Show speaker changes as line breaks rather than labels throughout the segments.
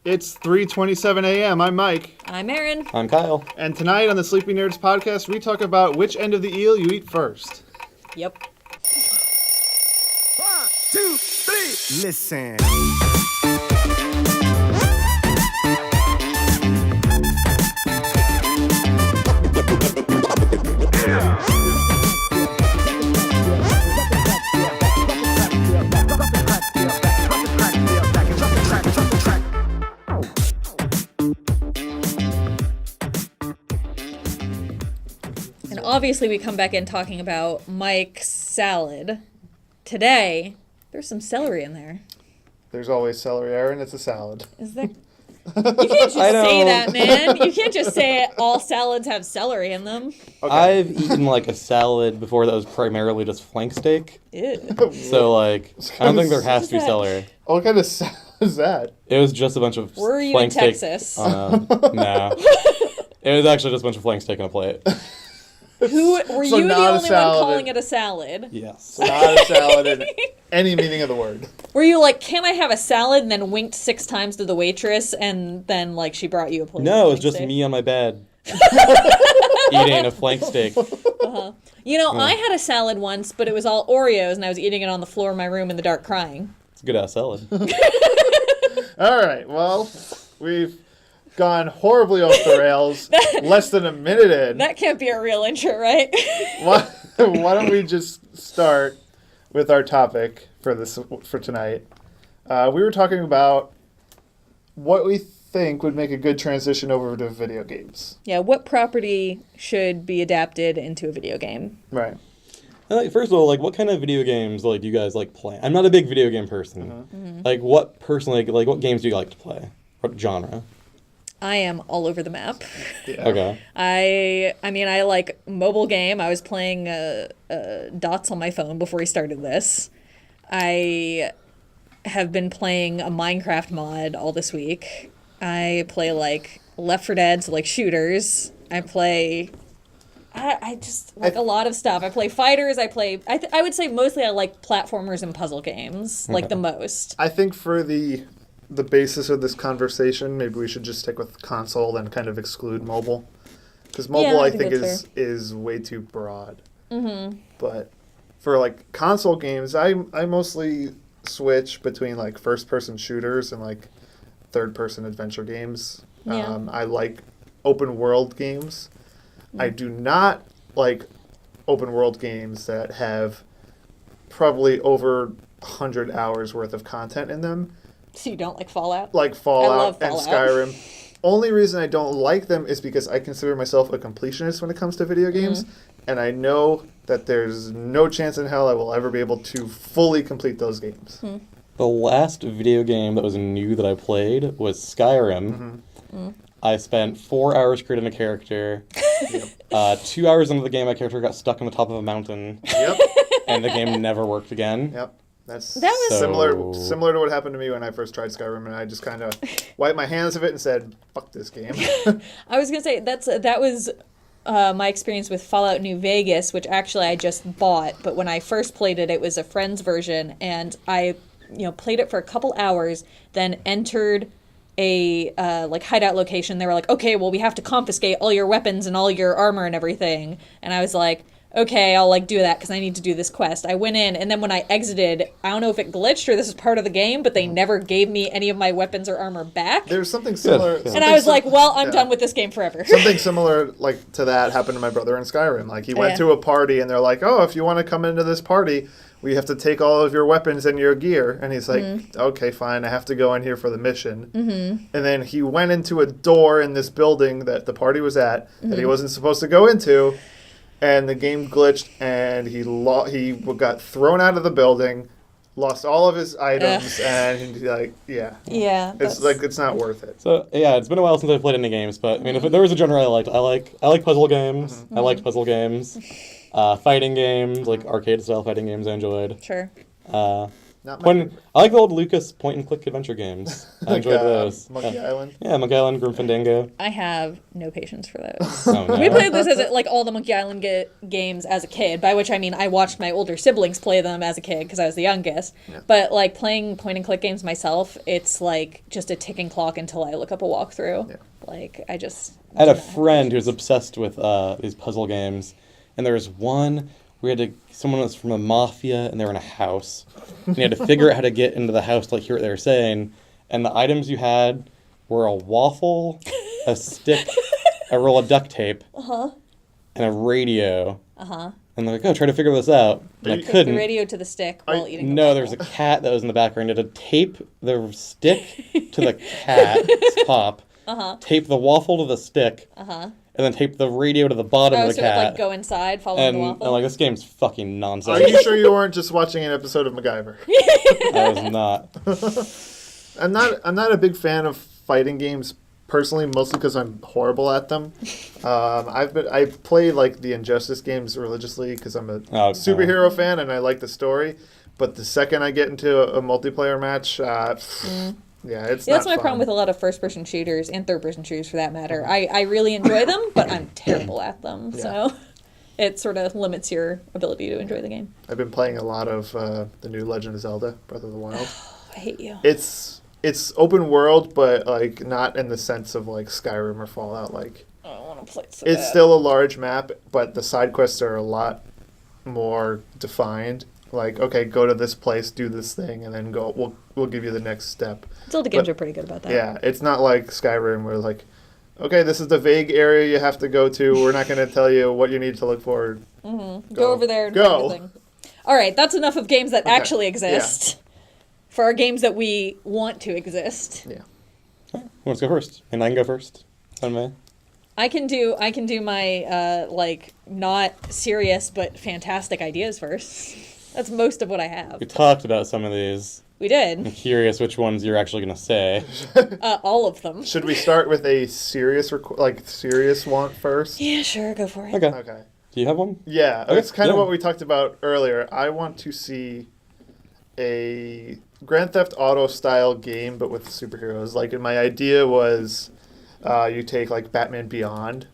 It's 3:27 a.m. I'm Mike.
I'm Aaron.
I'm Kyle.
And tonight on the Sleepy Nerds podcast, we talk about which end of the eel you eat first.
Yep.
1, 2, 3. Listen.
And obviously we come back in talking about Mike's salad. Today, there's some celery in there.
There's always celery, Aaron. It's a salad.
Is there? You can't just say that, man. You can't just say all salads have celery in them.
Okay.
I've eaten like a salad before that was primarily just flank steak.
Ew.
So like, I don't think there has to be celery.
What kind of salad is that?
It was just a bunch of
Were you
flank
in
steak.
Texas?
No. It was actually just a bunch of flank steak on a plate.
Who were
So
you the
not a
only one
salad.
calling it a salad?
Yes.
Not a salad in any meaning of the word.
Were you like, can I have a salad, and then winked 6 times to the waitress, and then like she brought you a plate?
No, it
of
was just
steak?
me on my bed eating a flank steak.
You know, I had a salad once, but it was all Oreos, and I was eating it on the floor of my room in the dark, crying.
It's a good ass salad.
All right, well, we've gone horribly off the rails. Less than a minute in.
That can't be a real intro, right?
Why don't we just start with our topic for tonight? We were talking about what we think would make a good transition over to video games.
Yeah, what property should be adapted into a video game?
Right.
And, like, first of all, like, what kind of video games like do you guys like play? I'm not a big video game person.
Mm-hmm.
Like, what what games do you like to play? What genre?
I am all over the map.
Yeah.
Okay.
I mean, I like mobile game. I was playing Dots on my phone before we started this. I have been playing a Minecraft mod all this week. I play like Left 4 Dead, so like shooters. I play... I just like a lot of stuff. I play fighters. I would say mostly I like platformers and puzzle games, like the most.
I think for the basis of this conversation, maybe we should just stick with console and kind of exclude mobile. Because mobile,
Yeah, I
I
think
think
that's
is way too broad. Mm-hmm. But for like console games, I mostly switch between like first-person shooters and like third-person adventure games.
Yeah.
I like open-world games. I do not like open-world games that have probably over 100 hours worth of content in them.
So you don't like Fallout?
Like
I
Fallout
love
and
Fallout.
Skyrim. Only reason I don't like them is because I consider myself a completionist when it comes to video games, and I know that there's no chance in hell I will ever be able to fully complete those games.
The last video game that was new that I played was Skyrim. I spent 4 hours creating a character. 2 hours into the game, my character got stuck on the top of a mountain,
Yep.
and the game never worked again.
Yep. That
was-
similar to what happened to me when I first tried Skyrim, and I just kind of wiped my hands of it and said, "Fuck this game."
I was gonna say that was my experience with Fallout New Vegas, which actually I just bought. But when I first played it, it was a friend's version, and I played it for a couple hours, then entered a like hideout location. They were like, okay, well, we have to confiscate all your weapons and all your armor and everything. And I was like, okay, I'll like do that because I need to do this quest. I went in, and then when I exited, I don't know if it glitched or this is part of the game, but they never gave me any of my weapons or armor back.
There's something similar.
Yeah.
And I was like, well, I'm done with this game forever.
Something similar like to that happened to my brother in Skyrim. Like he went
Yeah.
to a party, and they're like, "Oh, if you want to come into this party, we have to take all of your weapons and your gear." And he's like, "Okay, fine. I have to go in here for the mission." And then he went into a door in this building that the party was at that he wasn't supposed to go into. And the game glitched, and he got thrown out of the building, lost all of his items, and
Yeah.
it's not worth it.
So yeah, it's been a while since I've played any games, but I mean, if there was a genre I liked, I like puzzle games. I liked puzzle games, fighting games, like arcade style fighting games. I enjoyed.
Sure.
Not my favorite.
I like the old Lucas point-and-click adventure games. I enjoyed those.
Monkey Island.
Yeah, Monkey Island, Grim Fandango.
I have no patience for those.
Oh, no.
We played this as like all the Monkey Island games as a kid, by which I mean I watched my older siblings play them as a kid because I was the youngest. Yeah. But like playing point and click games myself, it's like just a ticking clock until I look up a walkthrough. Yeah. Like I
had a friend who was obsessed with these puzzle games, and there was one someone was from the mafia and they were in a house, and you had to figure out how to get into the house to like hear what they were saying, and the items you had were a waffle, a stick, a roll of duct tape, and a radio. And they're like, oh, try to figure this out. And I couldn't.
The radio to the stick while eating.
No, there was a cat that was in the background. You had to tape the stick to the cat's top, tape the waffle to the stick, and then tape the radio to the bottom of the cat.
Like go inside, follow the waffle.
And like, this game's fucking nonsense.
Are you sure you weren't just watching an episode of MacGyver?
I was not.
I'm not a big fan of fighting games personally, mostly because I'm horrible at them. I play like the Injustice games religiously because I'm a superhero fan and I like the story. But the second I get into a multiplayer match, that's
my problem with a lot of first-person shooters and third-person shooters for that matter. I really enjoy them, but I'm terrible at them. Yeah. So it sort of limits your ability to enjoy the game.
I've been playing a lot of the new Legend of Zelda, Breath of the Wild.
I hate you.
It's open world, but like not in the sense of like Skyrim or Fallout. Like
I don't want to play it so
it's
bad.
still a large map, but the side quests are a lot more defined. Like, okay, go to this place, do this thing, and then go. We'll give you the next step.
Zelda games are pretty good about that.
Yeah, it's not like Skyrim where like, okay, this is the vague area you have to go to. We're not going to tell you what you need to look for.
Go over there and do everything. All right, that's enough of games that actually exist. Yeah. For our games that we want to exist.
Yeah.
Who wants to go first? And I can go first.
I can do my like not serious but fantastic ideas first. That's most of what I have.
We talked about some of these.
We did.
I'm curious which ones you're actually going to say.
All of them.
Should we start with a serious one first?
Yeah, sure. Go for it.
Okay. Do you have one?
Yeah. Okay. It's kind of what we talked about earlier. I want to see a Grand Theft Auto style game, but with superheroes. Like, my idea was you take like Batman Beyond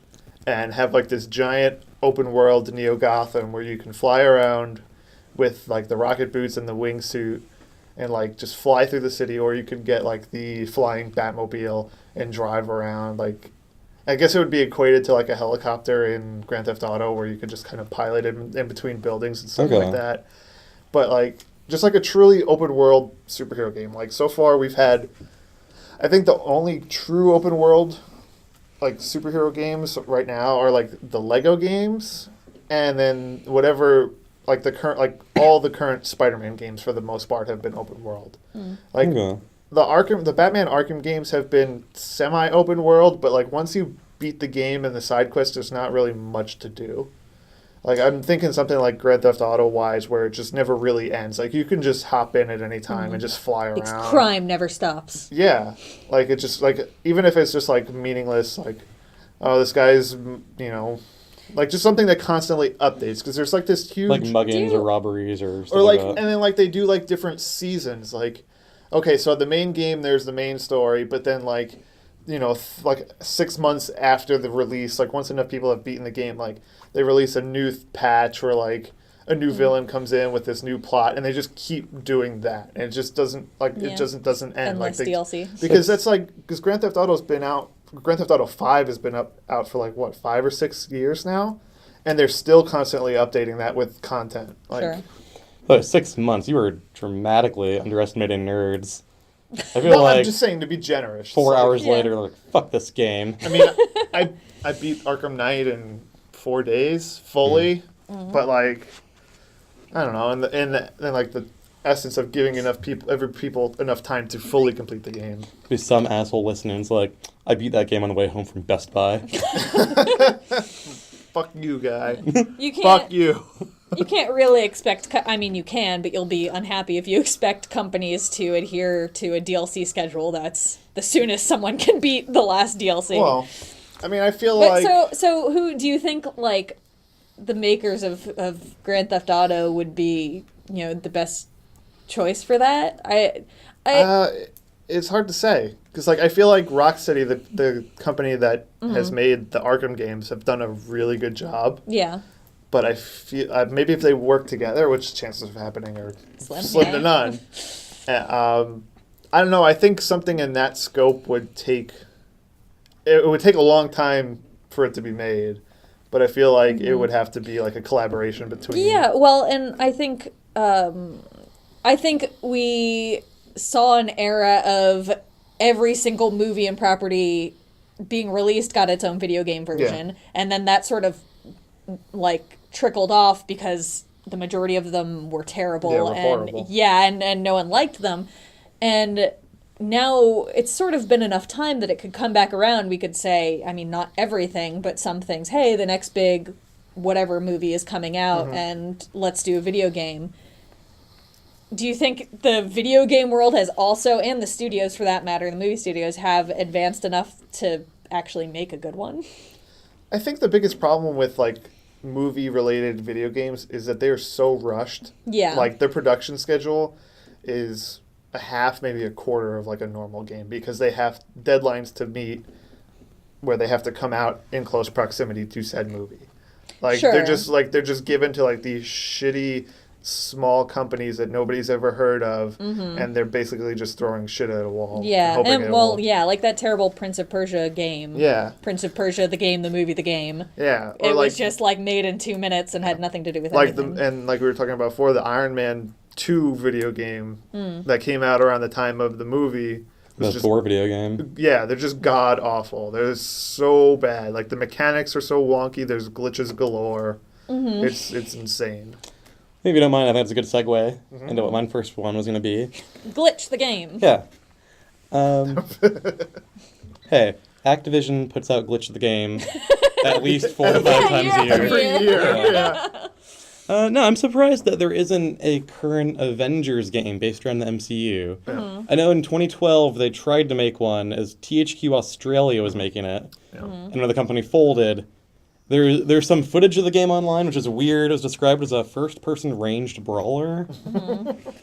and have like this giant open world Neo Gotham where you can fly around with like the rocket boots and the wingsuit and like just fly through the city, or you could get like the flying Batmobile and drive around. Like, I guess it would be equated to like a helicopter in Grand Theft Auto where you could just kind of pilot it in between buildings and stuff like that. But like just like a truly open world superhero game. Like, so far we've had, I think the only true open world like superhero games right now are like the Lego games, and then whatever like the current, like all the current Spider-Man games for the most part have been open world. Like the Batman Arkham games have been semi-open world, but like once you beat the game and the side quest, there's not really much to do. Like, I'm thinking something like Grand Theft Auto wise, where it just never really ends. Like, you can just hop in at any time and just fly around.
It's crime never stops.
Yeah. Like, it's just, like, even if it's just, like, meaningless, like, oh, this guy's, like, just something that constantly updates. Because there's, like, this huge...
Like muggings or robberies or stuff
like
that.
And then, like, they do, like, different seasons. Like, okay, so the main game, there's the main story, but then, like, like 6 months after the release, like, once enough people have beaten the game, like, they release a new patch where, like, a new villain comes in with this new plot, and they just keep doing that. And it just doesn't, like, it just doesn't end.
Endless DLC.
Because that's, like, because Grand Theft Auto's been out, Grand Theft Auto 5 has been out for, like, what, 5 or 6 years now? And they're still constantly updating that with content. Like,
sure.
But 6 months, you were dramatically underestimating nerds. I feel like
I'm just saying to be generous.
4 hours later, like, fuck this game.
I mean, I beat Arkham Knight in 4 days fully, but like, I don't know, and like the essence of giving every people enough time to fully complete the game.
Be some asshole listening is like, I beat that game on the way home from Best Buy.
Fuck you, guy.
You can't.
Fuck you.
You can't really expect... I mean, you can, but you'll be unhappy if you expect companies to adhere to a DLC schedule that's the soonest someone can beat the last DLC.
Well, I mean, I feel like...
So who do you think, like, the makers of Grand Theft Auto would be, the best choice for that.
It's hard to say because like I feel like Rocksteady, the company that has made the Arkham games, have done a really good job.
Yeah.
But I feel maybe if they work together, which chances of happening are slim to none. I don't know. I think something in that scope would take. It would take a long time for it to be made, but I feel like it would have to be like a collaboration between.
Yeah. Well, and I think we saw an era of every single movie and property being released got its own video game version, and then that sort of like trickled off because the majority of them were terrible
horrible.
and no one liked them. And now it's sort of been enough time that it could come back around. We could say, I mean, not everything, but some things. Hey, the next big whatever movie is coming out, and let's do a video game. Do you think the video game world has also, and the studios for that matter, the movie studios, have advanced enough to actually make a good one?
I think the biggest problem with like movie-related video games is that they are so rushed.
Yeah.
Like their production schedule is a half, maybe a quarter of like a normal game because they have deadlines to meet where they have to come out in close proximity to said movie. Like they're just given to like these shitty small companies that nobody's ever heard of, and they're basically just throwing shit at a wall.
Yeah,
and
like that terrible Prince of Persia game.
Yeah.
Prince of Persia, the game, the movie, the game.
Yeah.
It was just like made in 2 minutes and had nothing to do with anything.
And like we were talking about before, the Iron Man 2 video game that came out around the time of the movie.
The Thor video game.
Yeah, they're just god awful. They're so bad. Like the mechanics are so wonky. There's glitches galore. It's insane.
Maybe you don't mind, I think it's a good segue into what my first one was going to be.
Glitch the game.
Yeah. Hey, Activision puts out Glitch the game at least 4 to 5 times a year.
Every year, yeah.
No, I'm surprised that there isn't a current Avengers game based around the MCU. I know in 2012 they tried to make one as THQ Australia was making it. And when the company folded, there's some footage of the game online, which is weird. It was described as a first-person ranged brawler,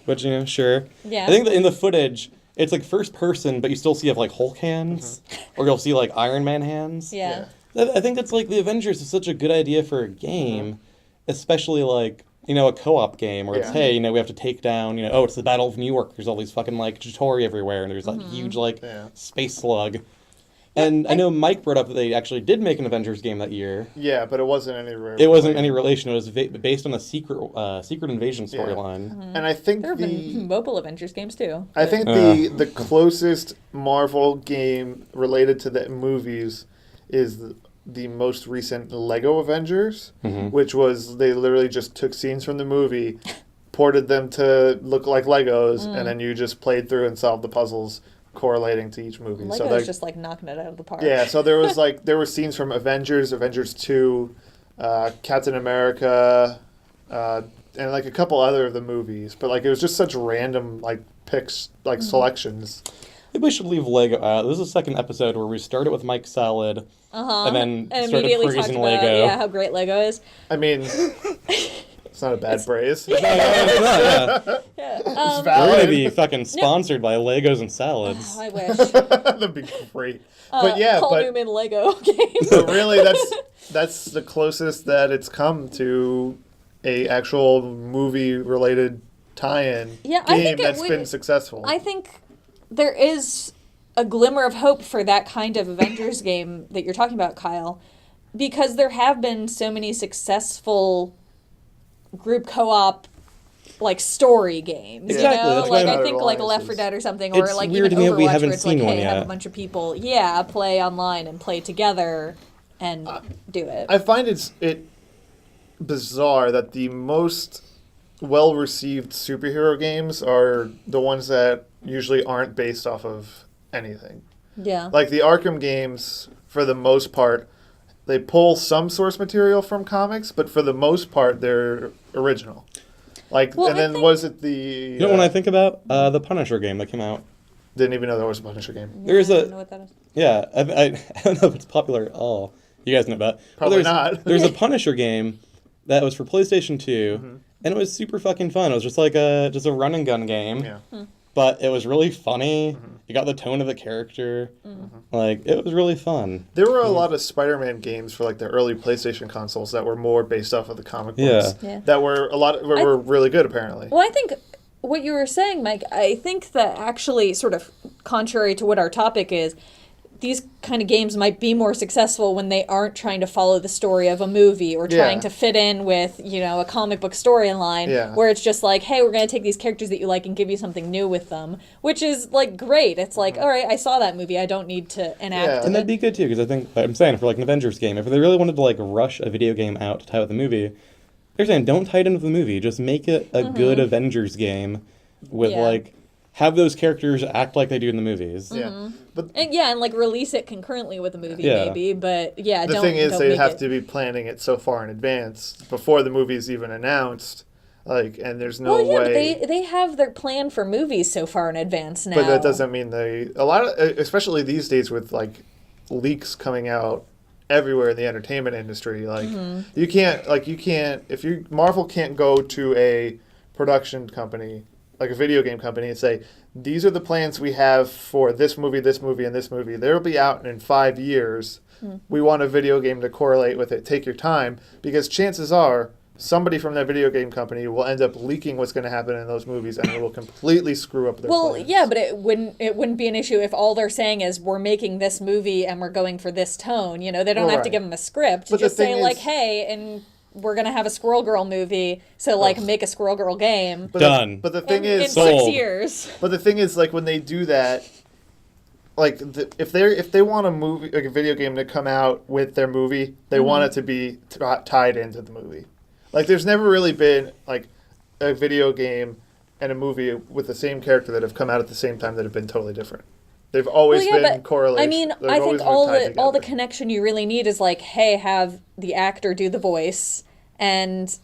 which, you know, sure.
Yeah.
I think that in the footage, it's like first-person, but you still see like Hulk hands, or you'll see like Iron Man hands.
Yeah.
I think that's like the Avengers is such a good idea for a game, especially like, you know, a co-op game where it's, hey, you know, we have to take down, you know, it's the Battle of New York. There's all these fucking like Chitauri everywhere, and there's that huge like space slug. And I know Mike brought up that they actually did make an Avengers game that year.
Yeah, but it wasn't any
relation. It was based on a secret invasion storyline.
And I think
there have been mobile Avengers games too.
I think the closest Marvel game related to the movies is the most recent Lego Avengers, which was they literally just took scenes from the movie, ported them to look like Legos, and then you just played through and solved the puzzles correlating to each movie.
Lego's
so
just like knocking it out of the park.
Yeah, so there were scenes from Avengers 2, Captain America, and like a couple other of the movies, but like it was just such random like picks, like selections.
Maybe we should leave Lego out. This is the second episode where we started with Mike Salad, and then started
immediately talked
praising
about
Lego.
how great Lego is.
I mean, it's not a bad praise.
Yeah.
We're going to be fucking sponsored by Legos and salads.
I wish.
That'd be great. But yeah,
Paul Newman Lego game.
But really, that's the closest that it's come to a actual movie-related tie-in game that's been successful.
I think there is a glimmer of hope for that kind of Avengers game that you're talking about, Kyle, because there have been so many successful group co-op like story games.
Exactly.
You know?
That's why
like I think like Left 4 Dead or something, or
it's
like
weird
even
to me that we
Overwatch,
haven't
where it's like,
seen one
hey, have
yet.
a bunch of people, play online and play together and do it.
I find it bizarre that the most well-received superhero games are the ones that usually aren't based off of anything.
Yeah.
Like the Arkham games, for the most part, they pull some source material from comics, but for the most part, they're original. Like,
Well,
and then was it the?
You know what I think about? The Punisher game that came out.
Didn't even know there was a Punisher game.
There's
I don't know what that is.
Yeah, I don't know if it's popular at all. You guys know about it.
Probably not.
There's a Punisher game that was for PlayStation 2, and it was super fucking fun. It was just like a run and gun game.
Yeah.
But it was really funny. You got the tone of the character. Like, it was really fun.
There were a lot of Spider-Man games for like the early PlayStation consoles that were more based off of the comic books.
Yeah.
That were were really good apparently.
Well, I think what you were saying, Mike, I think that actually sort of contrary to what our topic is, these kind of games might be more successful when they aren't trying to follow the story of a movie or trying to fit in with, a comic book storyline where it's just like, hey, we're going to take these characters that you like and give you something new with them, which is like great. It's like, all right, I saw that movie. I don't need to enact it.
And that'd be good too, because I think, I'm saying for like an Avengers game, if they really wanted to like rush a video game out to tie with the movie, they're saying don't tie it into the movie. Just make it a good Avengers game with like, have those characters act like they do in the movies.
Yeah. But
and like release it concurrently with the movie maybe, but
the
don't
thing is
don't
they
make
have
it.
to be planning it so far in advance before the movie's even announced. Like, and there's no way.
But they have their plan for movies so far in advance now.
But that doesn't mean especially these days with like leaks coming out everywhere in the entertainment industry. Like Marvel can't go to a production company, like a video game company, and say, these are the plans we have for this movie, and this movie. They'll be out in 5 years. We want a video game to correlate with it. Take your time, because chances are somebody from that video game company will end up leaking what's going to happen in those movies, and it will completely screw up their plans.
Yeah, but it wouldn't be an issue if all they're saying is we're making this movie and we're going for this tone. They don't have to give them a script.
But
just say like, hey, and we're going to have a Squirrel Girl movie, so like make a Squirrel Girl game.
Done.
But the thing is,
in 6 years.
But the thing is, like, when they do that, like if they want a movie, like a video game to come out with their movie, they want it to be tied into the movie. Like, there's never really been like a video game and a movie with the same character that have come out at the same time that have been totally different. They've always been correlated.
I mean, I think all the connection you really need is like, hey, have the actor do the voice and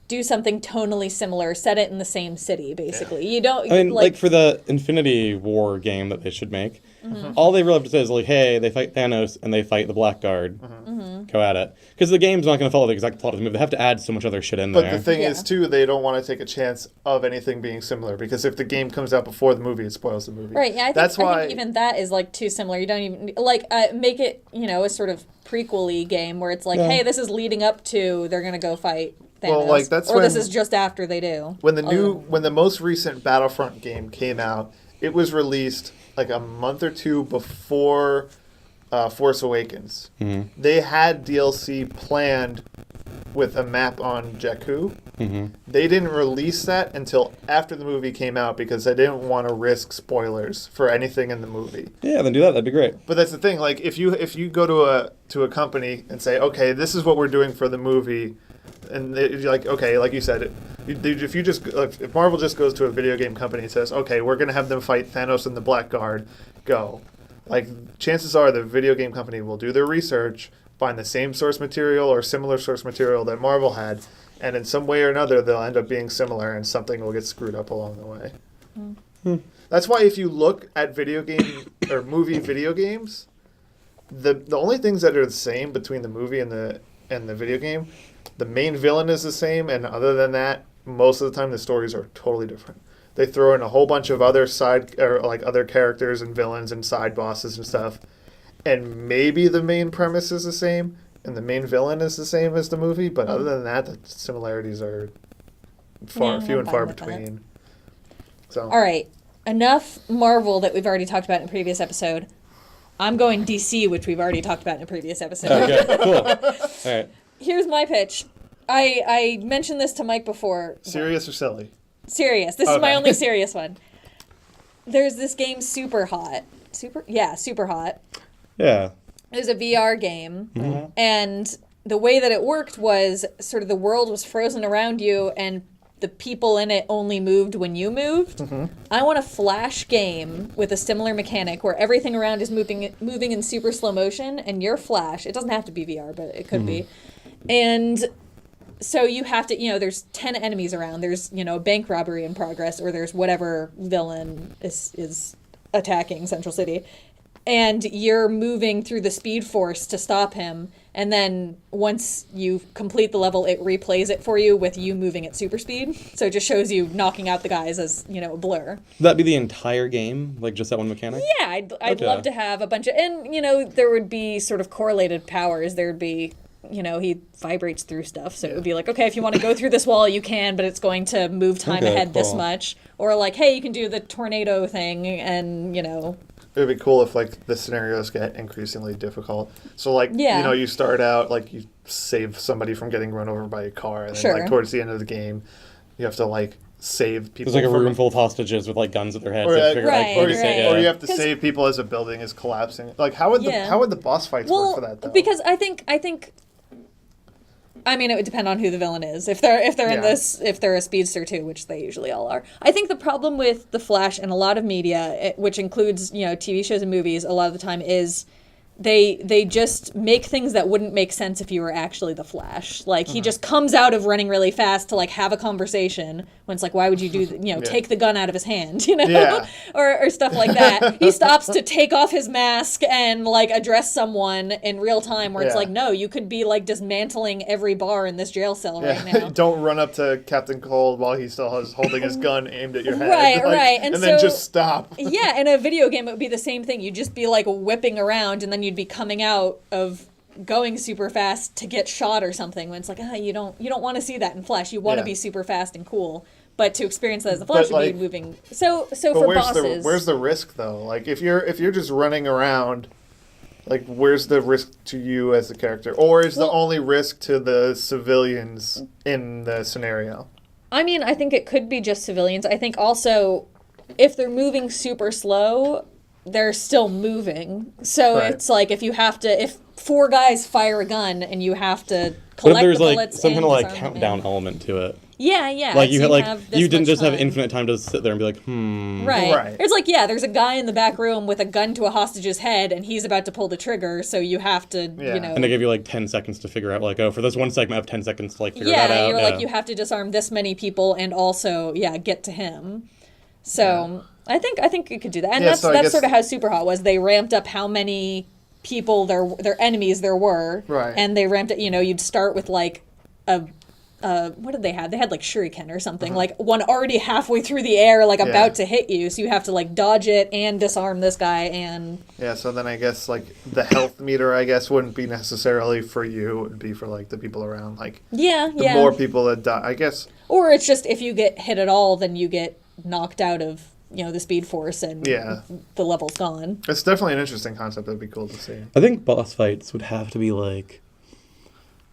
do something tonally similar, set it in the same city, basically. You don't.
I mean, like for the Infinity War game that they should make, all they really have to say is like, hey, they fight Thanos and they fight the Blackguard. Go at it. Because the game's not going to follow the exact plot of the movie. They have to add so much other shit in there.
But the thing is, too, they don't want to take a chance of anything being similar, because if the game comes out before the movie, it spoils the movie.
Right, yeah, I think even that is like too similar. You don't even, like, make it, a sort of prequel-y game where it's like, hey, this is leading up to, they're going to go fight Thanos.
Well, like, that's
or this is just after they do.
When the most recent Battlefront game came out, it was released like a month or two before Force Awakens. They had DLC planned with a map on Jakku. They didn't release that until after the movie came out because they didn't want to risk spoilers for anything in the movie.
Yeah, then do that. That'd be great.
But that's the thing. Like, if you go to a company and say, okay, this is what we're doing for the movie, and you're like, okay, like you said, if Marvel just goes to a video game company and says, okay, we're gonna have them fight Thanos and the Blackguard, go. Like, chances are the video game company will do their research, find the same source material or similar source material that Marvel had, and in some way or another they'll end up being similar, and something will get screwed up along the way. That's why if you look at video game or movie video games, the only things that are the same between the movie and the video game, the main villain is the same, and other than that, most of the time the stories are totally different. They throw in a whole bunch of other other characters and villains and side bosses and stuff, and maybe the main premise is the same and the main villain is the same as the movie, but other than that, the similarities are few and far between. So,
all right, enough Marvel that we've already talked about in a previous episode. I'm going DC, which we've already talked about in a previous episode.
Okay, cool. All right.
Here's my pitch. I mentioned this to Mike before.
serious or silly?
Serious. This is my only serious one. There's this game, Super Hot. Super Hot.
Yeah.
It was a VR game, and the way that it worked was sort of the world was frozen around you, and the people in it only moved when you moved. I want a Flash game with a similar mechanic where everything around is moving in super slow motion, and you're Flash. It doesn't have to be VR, but it could be. And so you have to, there's 10 enemies around. There's, a bank robbery in progress, or there's whatever villain is attacking Central City. And you're moving through the Speed Force to stop him. And then once you complete the level, it replays it for you with you moving at super speed. So it just shows you knocking out the guys as, you know, a blur.
Would that be the entire game? Like, just that one mechanic?
Yeah, I'd love to have a bunch of... And, you know, there would be sort of correlated powers. There would be... You know, he vibrates through stuff, so it would be like, okay, if you want to go through this wall, you can, but it's going to move time ahead this much. Or like, hey, you can do the tornado thing, and, you know...
It would be cool if, like, the scenarios get increasingly difficult. So, like, you know, you start out, like, you save somebody from getting run over by a car, and then, like, towards the end of the game, you have to, like, save people.
There's like a room full of hostages with like guns at their heads.
Or,
or
you have to save people as a building is collapsing. Like, how would the boss fights work for that, though?
Because I think I mean, it would depend on who the villain is. If they're in this, if they're a speedster too, which they usually all are. I think the problem with the Flash and a lot of media, which includes, you know, TV shows and movies, a lot of the time is they just make things that wouldn't make sense if you were actually the Flash. Like, he just comes out of running really fast to, like, have a conversation when it's like, why would you do, you know, take the gun out of his hand, you know? Or stuff like that. He stops to take off his mask and, like, address someone in real time where it's like, no, you could be, like, dismantling every bar in this jail cell right now.
Don't run up to Captain Cold while he still is holding his gun aimed at your head.
Right.
And then just stop.
Yeah, in a video game, it would be the same thing. You'd just be, like, whipping around, and then you'd be coming out of going super fast to get shot or something when it's like, you don't want to see that in Flash. You want to be super fast and cool. But to experience that as the Flash would be moving. So for bosses,
where's the risk though? Like if you're just running around, like where's the risk to you as the character? Or is the only risk to the civilians in the scenario?
I mean, I think it could be just civilians. I think also if they're moving super slow, they're still moving. So it's like if 4 guys fire a gun and you have to collect
there's
the
like
bullets
some kind of like
disarm
countdown element to it.
Yeah.
Like
so
you didn't just
time.
have infinite time to sit there and be like,
Right. It's like, there's a guy in the back room with a gun to a hostage's head and he's about to pull the trigger, so you have to, you know.
And they give you like 10 seconds to figure out, like, oh, for this one segment I have 10 seconds to like figure that out.
Yeah, you're like, you have to disarm this many people and also, get to him. So I think you could do that. And that's sort of how Superhot was. They ramped up how many people their enemies there were.
Right.
And they ramped it, you know, you'd start with like what did they have? They had like shuriken or something, like one already halfway through the air, like about to hit you. So you have to like dodge it and disarm this guy and... Yeah,
so then I guess like the health meter, I guess, wouldn't be necessarily for you. It would be for like the people around. Like the more people that die, I guess.
Or it's just if you get hit at all, then you get knocked out of, you know, the speed force and the level's gone.
It's definitely an interesting concept. That'd be cool to see.
I think boss fights would have to be like,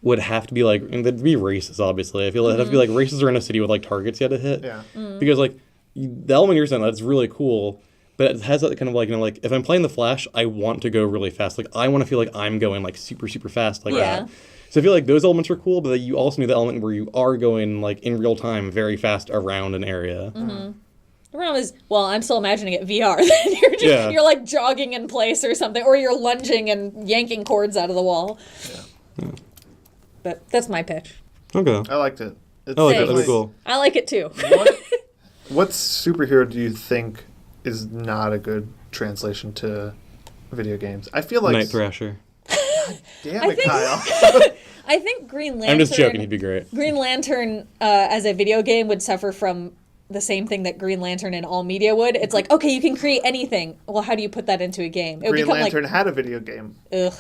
and there'd be races, obviously. I feel like it'd have to be like races are in a city with like targets you had to hit.
Yeah.
Because like the element you're saying, that's really cool, but it has that kind of like, you know, like if I'm playing the Flash, I want to go really fast. Like I want to feel like I'm going like super, super fast like that. So I feel like those elements are cool, but you also need the element where you are going like in real time very fast around an area.
Mm-hmm. The problem is, well, I'm still imagining it VR. Then you're like jogging in place or something, or you're lunging and yanking cords out of the wall. Yeah. But that's my pitch.
Okay.
I liked it.
I like it. That'd be cool.
I like it too.
What superhero do you think is not a good translation to video games? I feel like
Night Thrasher.
Damn it, Kyle.
I think Green Lantern...
I'm just joking, he'd be great.
Green Lantern as a video game would suffer from the same thing that Green Lantern in all media would. It's like, okay, you can create anything. Well, how do you put that into a game?
Green Lantern had a video game.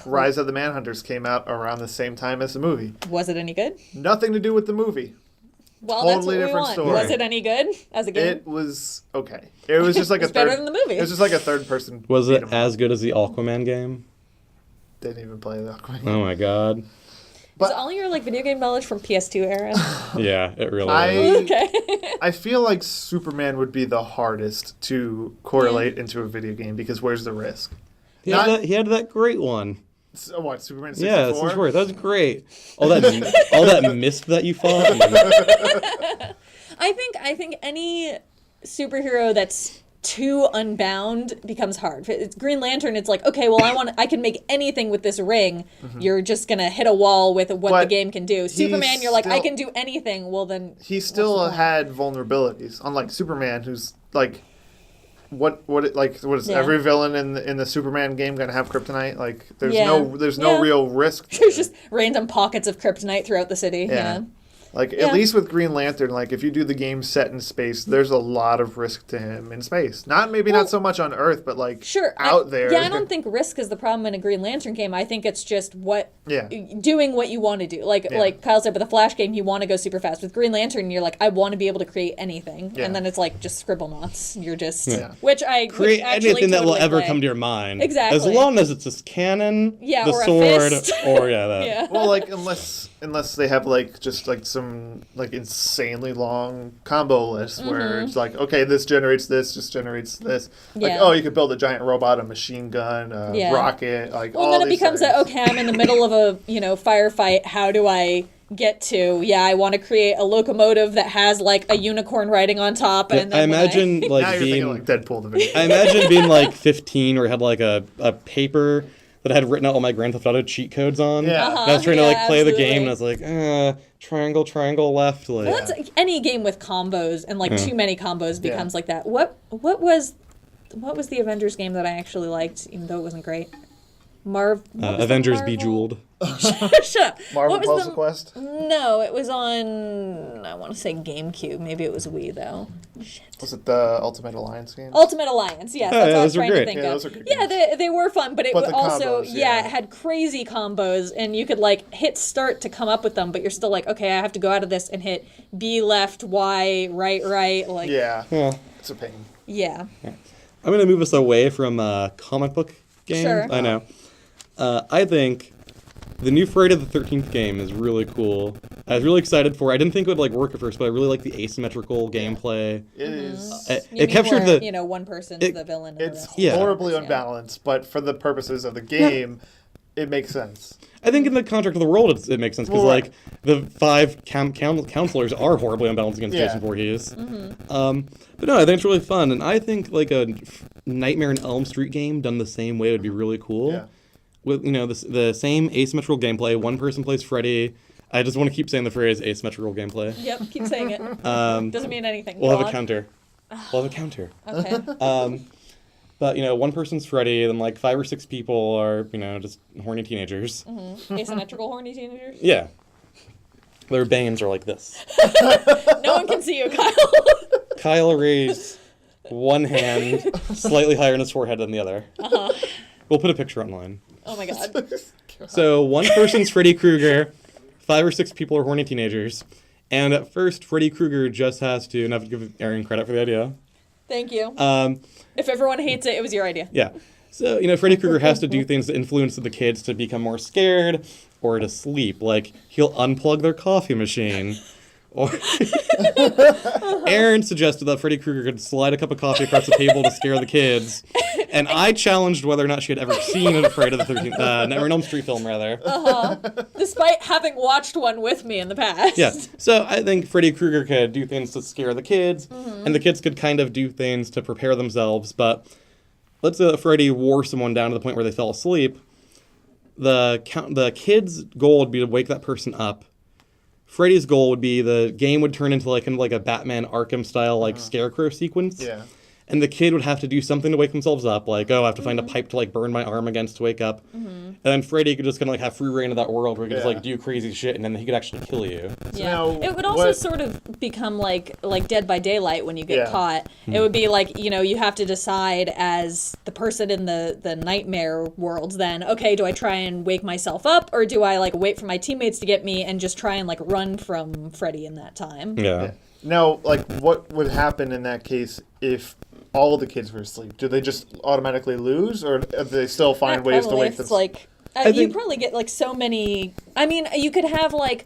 Rise of the Manhunters came out around the same time as the movie.
Was it any good?
Nothing to do with the movie.
Well,
totally
that's what we
different
want.
story.
Was it any good as a game?
It was okay. It was just like
better than the movie.
It was just like a third person.
Was it as good as the Aquaman game?
Didn't even play the Aquaman.
Oh my god.
Is all your like video game knowledge from PS2 era?
Yeah, it really is.
Okay.
I feel like Superman would be the hardest to correlate into a video game because where's the risk?
He had that great one.
What, Superman 64?
Yeah, 64. That was great. All that mist that you fought.
I think any superhero that's too unbound becomes hard. It's Green Lantern, it's like, okay, well, I can make anything with this ring. Mm-hmm. You're just gonna hit a wall with what the game can do. Superman, you're like, I can do anything. Well, then
he still had vulnerabilities, unlike Superman, who's like what is
Yeah.
every villain in the Superman game going to have kryptonite? Like there's
Yeah.
no real risk.
There's just random pockets of kryptonite throughout the city. Yeah.
Like,
Yeah.
at least with Green Lantern, like, if you do the game set in space, there's a lot of risk to him in space. Not so much on Earth, but, like,
Sure.
out there.
Yeah, I don't think risk is the problem in a Green Lantern game. I think it's just doing what you want to do. Like Kyle said, with the Flash game, you want to go super fast. With Green Lantern, you're like, I want to be able to create anything.
Yeah.
And then it's like just scribble knots. You're just...
Yeah.
Which I
Create
actually
anything that will
totally
ever
play.
come to your mind.
Exactly.
As long as it's a cannon,
Yeah,
the
or a
sword,
fist.
or that.
Yeah.
Well, like, unless they have, like, just, like, some, like, insanely long combo list where it's like, okay, this generates this, just generates this. Like,
Yeah.
you could build a giant robot, a machine gun, a
Yeah.
rocket, like,
Well,
all
then it
these
becomes
things.
okay, I'm in the middle of a, firefight. How do I get to, I want to create a locomotive that has, like, a unicorn riding on top. And then
I imagine,
Now
like,
you're
being...
thinking, like, Deadpool the video.
I imagine being like 15 or had like a paper that I had written out all my Grand Theft Auto cheat codes on.
Yeah.
And I was trying to like play the
absolutely.
game and I was like, triangle left. Like,
Well, that's any game with combos and like too many combos becomes
Yeah.
like that. What was the Avengers game that I actually liked, even though it wasn't great? what was the
Avengers
Marvel-
Bejeweled.
Shut up.
Marvel
What was
Puzzle Quest?
No, it was on, I want to say GameCube. Maybe it was Wii though.
Was it the Ultimate Alliance game?
Ultimate Alliance, yes,
Oh,
that's
yeah,
what I was
those were
trying to
great.
think
Yeah,
of.
those are good
Yeah,
games.
they were fun, but it
But
was
the
also,
combos, yeah.
it had crazy combos, and you could like hit start to come up with them, but you're still like, okay, I have to go out of this and hit B left, Y, right, like,
Yeah.
Yeah.
It's a pain.
yeah.
I'm going to move us away from comic book games.
Sure.
I know. I think the new Friday the 13th game is really cool. I was really excited for it. I didn't think it would like work at first, but I really like the asymmetrical gameplay.
It is.
You
It
mean
captured
where,
the...
one person's the villain. And
It's
the rest
Yeah.
horribly
Yeah.
unbalanced, but for the purposes of the game, it makes sense.
I think in the contract of the world, it makes sense because
Well, right.
like the 5 counselors are horribly unbalanced against
Yeah.
Jason Voorhees. But no, I think it's really fun, and I think like a Nightmare on Elm Street game done the same way would be really cool.
Yeah.
With the same asymmetrical gameplay, one person plays Freddy. I just want to keep saying the phrase asymmetrical gameplay.
Yep, keep saying it. Doesn't mean anything.
We'll
Go
have a
on.
counter. We'll have a counter.
Okay.
But one person's Freddy, then like 5 or 6 people are just horny teenagers.
Asymmetrical horny teenagers.
Yeah. Their bangs are like this.
No one can see you, Kyle.
Kyle raised one hand slightly higher on his forehead than the other. We'll put a picture online.
Oh my god.
So one person's Freddy Krueger, 5 or 6 people are horny teenagers, and at first Freddy Krueger just has to, and I have to give Aaron credit for the idea.
Thank you.
Um,
If everyone hates it, it was your idea.
yeah. So, Freddy Krueger has to do things to influence the kids to become more scared or to sleep. Like, he'll unplug their coffee machine. Or Aaron suggested that Freddy Krueger could slide a cup of coffee across the table to scare the kids. And I challenged whether or not she had ever seen an Friday the 13th, Nightmare on Elm Street film, rather.
Despite having watched one with me in the past.
Yeah. So I think Freddy Krueger could do things to scare the kids, and the kids could kind of do things to prepare themselves. But let's say that Freddy wore someone down to the point where they fell asleep. The kid's goal would be to wake that person up. Freddy's goal would be the game would turn into like a Batman Arkham style like scarecrow sequence.
Yeah.
And the kid would have to do something to wake themselves up, like, I have to find a pipe to like burn my arm against to wake up. And then Freddy could just kind of like have free reign of that world where he could just
Yeah.
like do crazy shit and then he could actually kill you.
Yeah.
now,
It would also
what-
sort of become like Dead by Daylight when you get
Yeah.
caught. It would be like, you have to decide as the person in the nightmare worlds then, okay, do I try and wake myself up or do I like wait for my teammates to get me and just try and like run from Freddy in that time?
Yeah.
Now, like, what would happen in that case if all of the kids were asleep? Do they just automatically lose, or do they still find
Not
ways to
probably,
wake
if
them?
it's like you
think-
probably get like so many. I mean, you could have like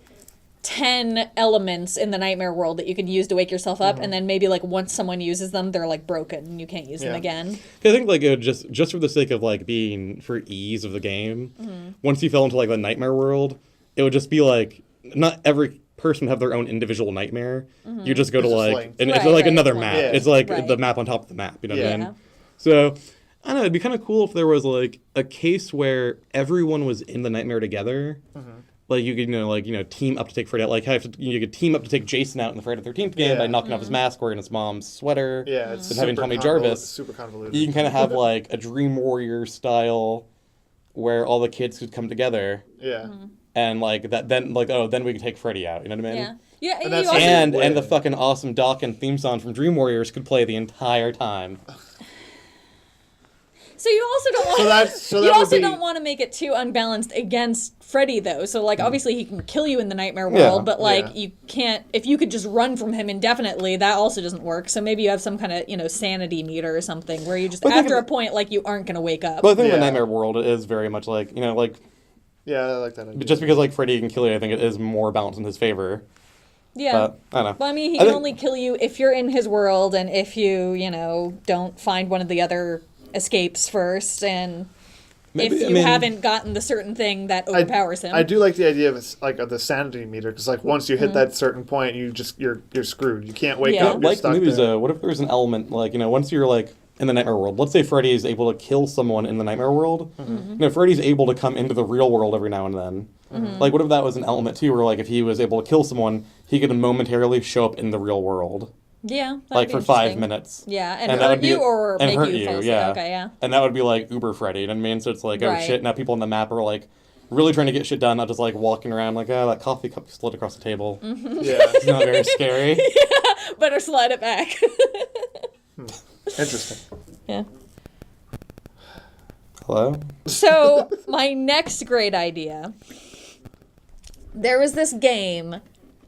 10 elements in the nightmare world that you could use to wake yourself up, and then maybe like once someone uses them, they're like broken and you can't use them
Yeah.
again.
I think like it would just for the sake of like being for ease of the game, once you fell into like the nightmare world, it would just be like not every person would have their own individual nightmare. You just go to
It's just
like
like-
and it's
Right,
like
right,
another
it's
map.
like-
It's like
Right.
the map on top of the map. You know what I
Yeah.
mean? So I don't know. It'd be kind of cool if there was like a case where everyone was in the nightmare together, like you could team up to take Freddy out. Like you could team up to take Jason out in the Friday the 13th game by knocking off his mask, wearing his mom's sweater,
it's
and having Tommy Jarvis.
Super convoluted.
You can kind of have like a Dream Warrior style, where all the kids could come together.
Yeah.
And like that, then we can take Freddy out. You know what I mean?
Yeah.
And
And the fucking awesome Doc and theme song from Dream Warriors could play the entire time.
So you also don't want don't want to make it too unbalanced against Freddy though. So like obviously he can kill you in the nightmare world, but like you can't, if you could just run from him indefinitely, that also doesn't work. So maybe you have some kind of, sanity meter or something where you just after a point like you aren't going to wake up.
But I think the nightmare world is very much like, yeah,
I like that idea.
Just because like Freddy can kill you, I think it is more balanced in his favor.
Yeah.
But, I don't know.
Well, I mean, he can only kill you if you're in his world and if you, don't find one of the other escapes first, and if you haven't gotten the certain thing that overpowers him.
I do like the idea of the sanity meter, because like once you hit that certain point, you're screwed. You can't wake up.
Like the movies, what if there's an element like once you're like in the nightmare world, let's say Freddy is able to kill someone in the nightmare world. Freddy's able to come into the real world every now and then. Like what if that was an element too, where like if he was able to kill someone, he could momentarily show up in the real world.
Yeah,
like for 5 minutes.
Yeah, and hurt you or make you fall asleep.
Yeah.
Okay, yeah.
And that would be like Uber Freddy, you know what I mean? So it's like, oh shit, now people on the map are like really trying to get shit done, not just like walking around like, that coffee cup slid across the table.
Yeah.
It's not very scary.
Yeah, better slide it back.
Interesting.
Yeah.
Hello?
So, my next great idea. There was this game,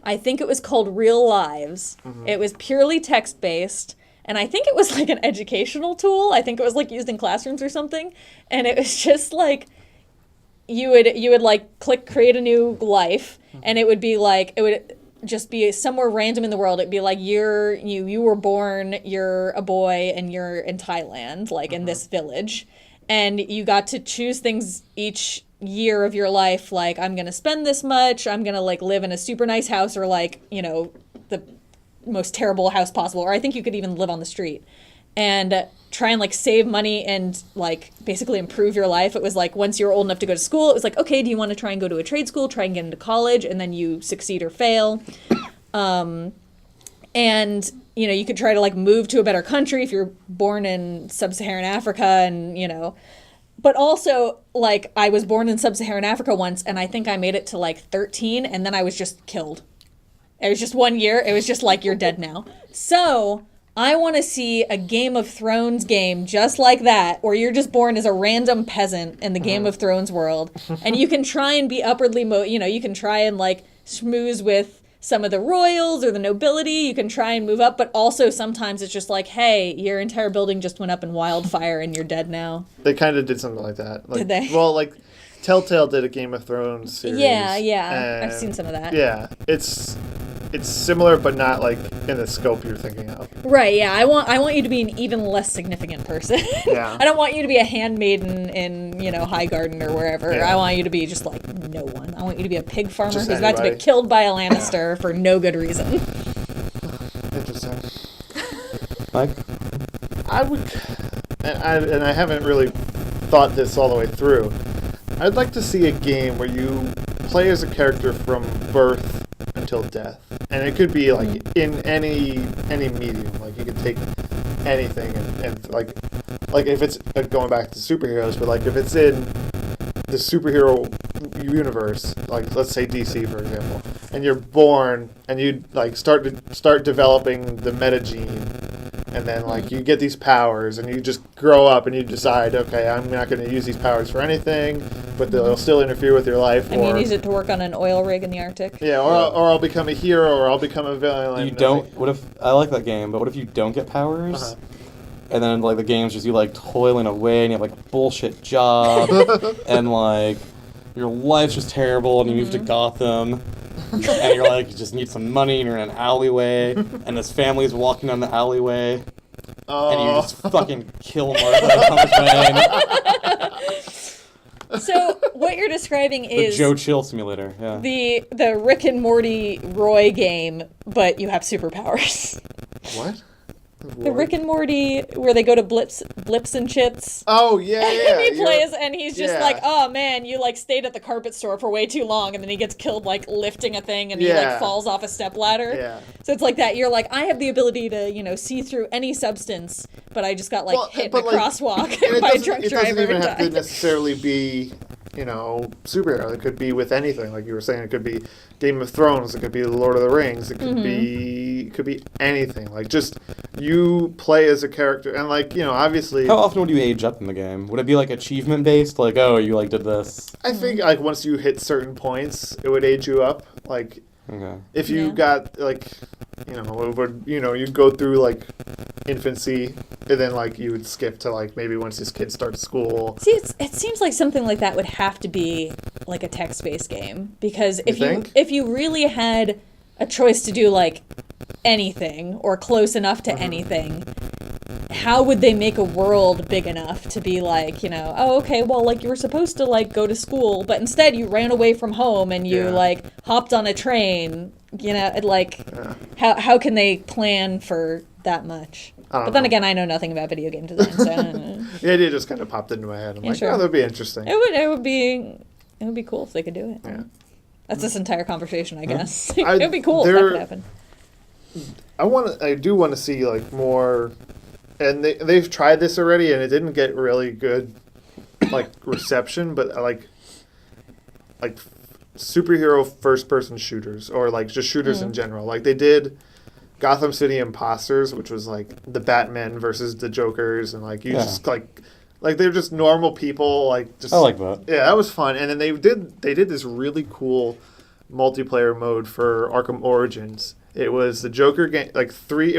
I think it was called Real Lives. It was purely text-based, and I think it was like an educational tool. I think it was like used in classrooms or something. And it was just like, you would like click create a new life, and it would be like, it would just be somewhere random in the world. It'd be like you were born, you're a boy, and you're in Thailand, like in this village. And you got to choose things each year of your life, like I'm gonna spend this much, I'm gonna like live in a super nice house, or like the most terrible house possible, or I think you could even live on the street, and try and like save money and like basically improve your life. It was like once you're old enough to go to school, it was like, okay, do you want to try and go to a trade school, try and get into college, and then you succeed or fail. And you could try to like move to a better country if you're born in sub-Saharan Africa, and but also, like, I was born in sub-Saharan Africa once, and I think I made it to, like, 13, and then I was just killed. It was just 1 year. It was just like, you're dead now. So, I want to see a Game of Thrones game just like that, where you're just born as a random peasant in the Game of Thrones world, and you can try and be upwardly, you can try and, like, schmooze with some of the royals or the nobility. You can try and move up, but also sometimes it's just like, hey, your entire building just went up in wildfire and you're dead now.
They kind of did something like that. Like,
did they?
Well, like Telltale did a Game of Thrones series.
Yeah, I've seen some of that.
Yeah, it's similar, but not like in the scope you're thinking of.
Right. Yeah, I want you to be an even less significant person.
Yeah.
I don't want you to be a handmaiden in Highgarden or wherever. Yeah. I want you to be just like no one. I want you to be a pig farmer who's about to be killed by a Lannister for no good reason.
Interesting.
Mike?
I would, and I haven't really thought this all the way through. I'd like to see a game where you play as a character from birth until death, and it could be like in any medium. Like you could take anything and like if it's going back to superheroes, but like if it's in the superhero universe, like let's say DC for example, and you're born and you like start developing the metagene. And then, like, you get these powers, and you just grow up, and you decide, okay, I'm not going to use these powers for anything, but they'll still interfere with your life.
I mean, use it to work on an oil rig in the Arctic.
Yeah, or I'll become a hero, or I'll become a villain.
You don't. What if I like that game? But what if you don't get powers? Uh-huh. And then, like, the game's just you like toiling away, and you have like a bullshit job, and like your life's just terrible, and you move to Gotham. And you're like, you just need some money, and you're in an alleyway, and this family's walking down the alleyway, and you just fucking kill Martha Thomas Wayne.
So what you're describing is
the Joe Chill simulator, yeah.
The Rick and Morty Roy game, but you have superpowers.
What?
The Rick and Morty where they go to blips and chits.
Oh yeah,
And
yeah.
he plays, and he's just
yeah.
like, "Oh man, you like stayed at the carpet store for way too long," and then he gets killed like lifting a thing, and he like falls off a stepladder.
Yeah.
So it's like that. You're like, I have the ability to see through any substance, but I just got like hit in a crosswalk by a drunk driver.
It doesn't even
and
have to
died.
necessarily be, superhero. It could be with anything. Like you were saying, it could be Game of Thrones. It could be The Lord of the Rings. It could be anything. Like just you play as a character, and obviously.
How often would you age up in the game? Would it be like achievement based? Like, oh, you like did this?
I think like once you hit certain points, it would age you up. Like
Okay.
if you got you'd go through like infancy, and then like you would skip to like maybe once this kid starts school.
See, it seems like something like that would have to be like a text-based game, because
think?
if you really had a choice to do like anything or close enough to anything, how would they make a world big enough to be like, oh, okay, well, like you were supposed to like go to school, but instead you ran away from home and you like hopped on a train, how can they plan for that much? But then again, I know nothing about video game design, so I don't know.
The idea just kind of popped into my head. I'm like,
sure.
oh, that'd be interesting.
It would be cool if they could do it.
Yeah.
That's this entire conversation, I guess.
I-
It would be cool if that could happen.
I do want to see like more, and they've tried this already, and it didn't get really good, like reception. But like superhero first-person shooters, or like just shooters in general. Like they did Gotham City Imposters, which was like the Batman versus the Jokers, and like you just like they're just normal people. Like just
I like that.
Yeah, that was fun. And then they did this really cool multiplayer mode for Arkham Origins. It was the Joker gang, it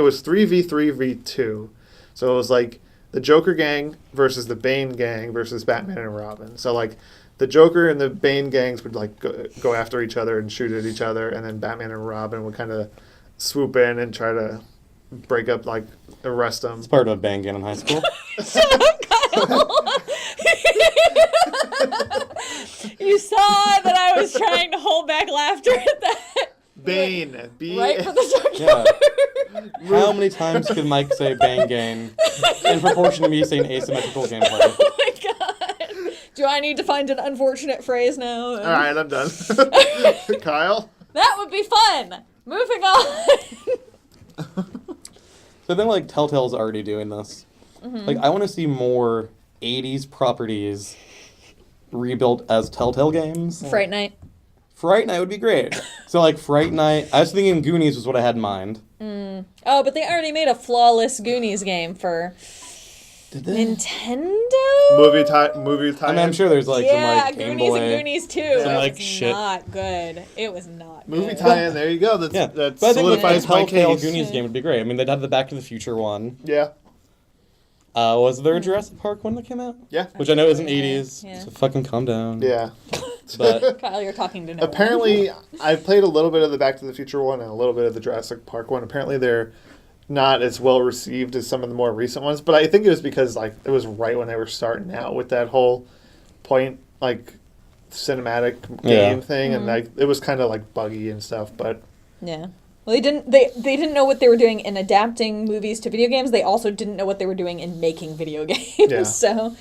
was 3v3v2. So it was like the Joker gang versus the Bane gang versus Batman and Robin. So like the Joker and the Bane gangs would like go after each other and shoot at each other, and then Batman and Robin would kind of swoop in and try to break up, like arrest them.
It's part of a bang in high school.
You saw that I was trying to hold back laughter at that.
Bane.
Right for the Joker.
Yeah. How many times could Mike say bang gang in proportion to me saying asymmetrical gameplay?
Oh my god. Do I need to find an unfortunate phrase now?
All right, I'm done. Kyle?
That would be fun. Moving on.
So then, like, Telltale's already doing this. Like, I want to see more 80s properties rebuilt as Telltale games.
Fright Night.
Fright Night would be great. So, like, Fright Night... I was thinking Goonies was what I had in mind.
Oh, but they already made a flawless Goonies game for
Did they?
Nintendo?
Movie tie.
I mean, I'm sure there's, like, some, like, Game
Goonies
Boy...
and Goonies 2.
some,
It
like,
was
shit.
not good. It was not
Movie
good.
tie-in. There you go. That
But I think
solidifies
the
my
Telltale
case.
Goonies game would be great. I mean, they'd have the Back to the Future one.
Yeah.
Was there a Jurassic Park one that came out?
Yeah.
Which I know isn't 80s,
Yeah.
so fucking calm down.
Yeah.
But
Kyle, you're talking to no one.
Apparently, I played a little bit of the Back to the Future one and a little bit of the Jurassic Park one. Apparently, they're not as well received as some of the more recent ones. But I think it was because like it was right when they were starting out with that whole point, like cinematic game thing, and like it was kind of like buggy and stuff. But
Yeah. Well, they didn't know what they were doing in adapting movies to video games. They also didn't know what they were doing in making video games.
Yeah.
So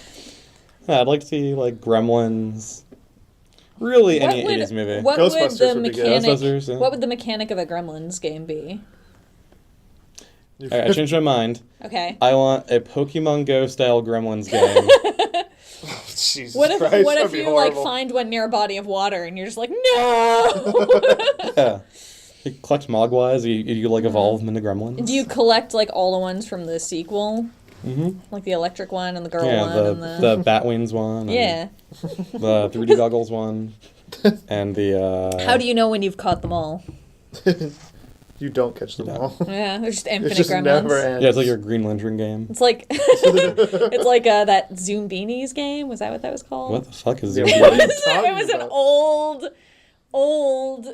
yeah, I'd like to see like Gremlins. Really, any 80s movie.
What would
Ghostbusters
the
would be good.
mechanic?
Ghostbusters, yeah.
What would the mechanic of a Gremlins game be?
All right, I changed my mind.
Okay.
I want a Pokemon Go style Gremlins game.
Jesus
What if
Christ,
what
that'd
if
be
you like
horrible.
find one near a body of water and you're just like, no?
Yeah. You collect Mogwais, you like evolve them into Gremlins.
Do you collect like all the ones from the sequel?
Mm-hmm.
Like the electric one and the girl
Yeah,
one and
the Batwings one.
Yeah.
And the 3D goggles one. And the
How do you know when you've caught them all?
You don't catch them all.
Yeah, there's just infinite
It just
gremlins.
never ends.
yeah, it's like your Green Lantern game.
It's like it's like that Zoombinis game. Was that what that was called?
What the fuck is
Yeah,
it?
what are you
It
talking
was an
about?
old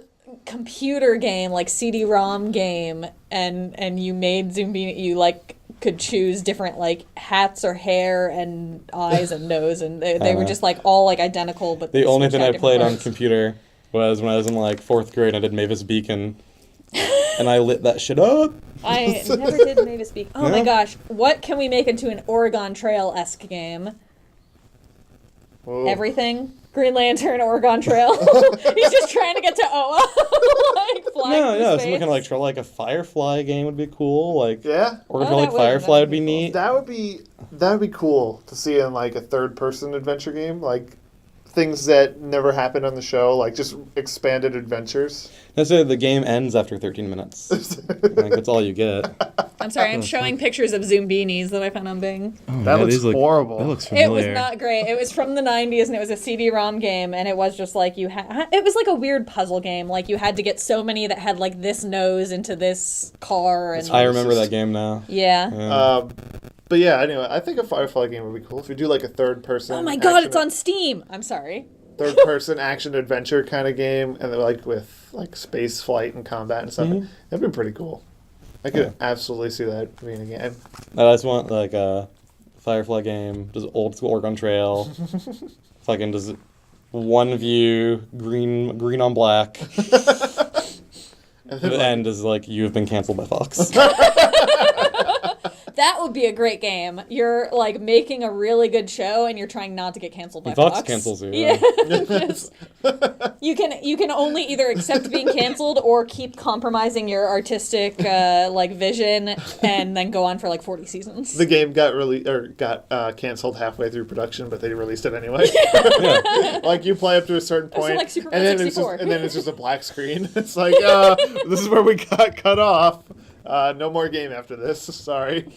computer game, like CD-ROM game, and you made Zoombini. You like could choose different like hats or hair and eyes and nose, and they were just like all like identical. But
The only
switched
thing
out
I
different
played on
parts.
computer was when I was in like 4th grade. I did Mavis Beacon, and I lit that shit up.
I never did Mavis Beacon. Oh my
Yeah.
gosh, what can we make into an Oregon Trail-esque game?
Oh.
Everything? Green Lantern, Oregon Trail. He's just trying to get to Oa. Like, flying
No,
through
yeah,
space.
something kind of like like a Firefly game would be cool. Like,
Yeah,
or
Oh,
like
that
Firefly would
be
be
cool.
neat.
that would be cool to see in like a third-person adventure game, like things that never happened on the show, like just expanded adventures.
That's it. The game ends after 13 minutes. Like, that's all you get.
I'm sorry, I'm showing pictures of Zoom beanies that I found on Bing.
That looks horrible.
That looks
It
familiar.
was not great. It was from the 90s and it was a CD-ROM game and it was just like you had... It was like a weird puzzle game. Like you had to get so many that had like this nose into this car and...
I remember that game now.
Yeah.
But yeah, anyway, I think a Firefly game would be cool if you do like a third-person.
Oh my god, it's on Steam! I'm sorry.
Third-person action adventure kind of game, and like with like space flight and combat and stuff. That'd be pretty cool. I could absolutely see that being a game.
I just want like a Firefly game, just old school Oregon Trail. Fucking just one view, green on black.
And
The
then,
end is like, you have been canceled by Fox.
That would be a great game. You're like making a really good show and you're trying not to get canceled by
And Fox
Fox.
cancels you.
Yeah. Just- you can only either accept being canceled or keep compromising your artistic like vision and then go on for like 40 seasons.
the game got canceled halfway through production, but they released it anyway. Like you play up to a certain
So,
point,
like, Superman
and then
64.
it's just a black screen. It's like this is where we got cut off. No more game after this. Sorry.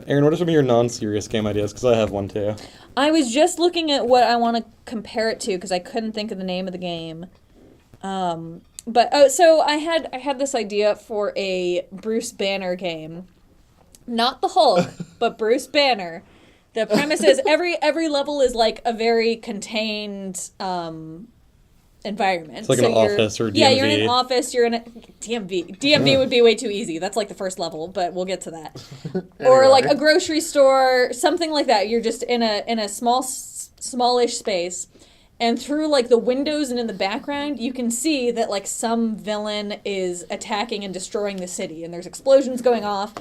Aaron, what are some of your non-serious game ideas? Because I have one too.
I was just looking at what I want to compare it to because I couldn't think of the name of the game. So I had this idea for a Bruce Banner game, not the Hulk, but Bruce Banner. The premise is every level is like a very contained environment.
It's like an office or
Yeah, you're in
DMV.
an office. You're in a DMV. DMV would be way too easy. That's like the first level, but we'll get to that. Or like a grocery store, something like that. You're just in a smallish space. And through like the windows and in the background, you can see that like some villain is attacking and destroying the city, and there's explosions going off.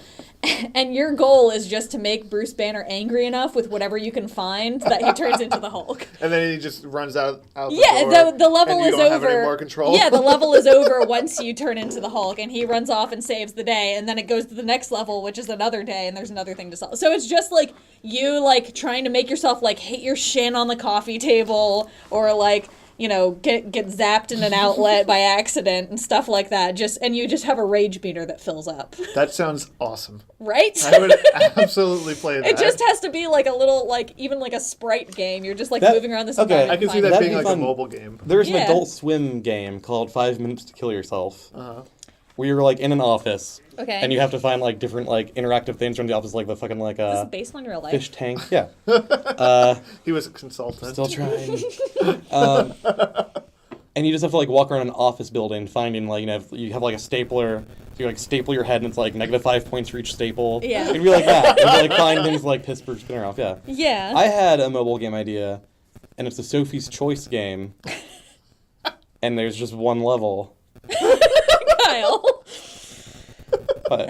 And your goal is just to make Bruce Banner angry enough with whatever you can find that he turns into the Hulk.
And then he just runs out the
Yeah,
door.
the level
and you
is
don't
over.
Have any more control.
Yeah, the level is over once you turn into the Hulk, and he runs off and saves the day, and then it goes to the next level, which is another day, and there's another thing to solve. So it's just like you like trying to make yourself like hit your shin on the coffee table, or like, you know, get zapped in an outlet by accident and stuff like that. And you just have a rage meter that fills up.
That sounds awesome.
Right?
I would absolutely play that.
It just has to be like a little, like, even like a sprite game. You're just like
That-
moving around this
okay.
environment.
I can see
finding-
that
That'd
being
be
like
fun.
a mobile game.
There's
Yeah.
an Adult Swim game called 5 Minutes to Kill Yourself. Where you're like in an office.
Okay.
And you have to find like different like interactive things around the office, like the fucking like
Is this based on real life?
fish tank. Yeah.
He was a consultant.
Still trying. And you just have to like walk around an office building finding like you have like a stapler. So you like staple your head and it's like -5 points for each staple.
Yeah.
It'd be like that. You'd like find things like piss Bruce Banner off. Yeah.
Yeah.
I had a mobile game idea, and it's a Sophie's Choice game. And there's just one level.
Kyle.
But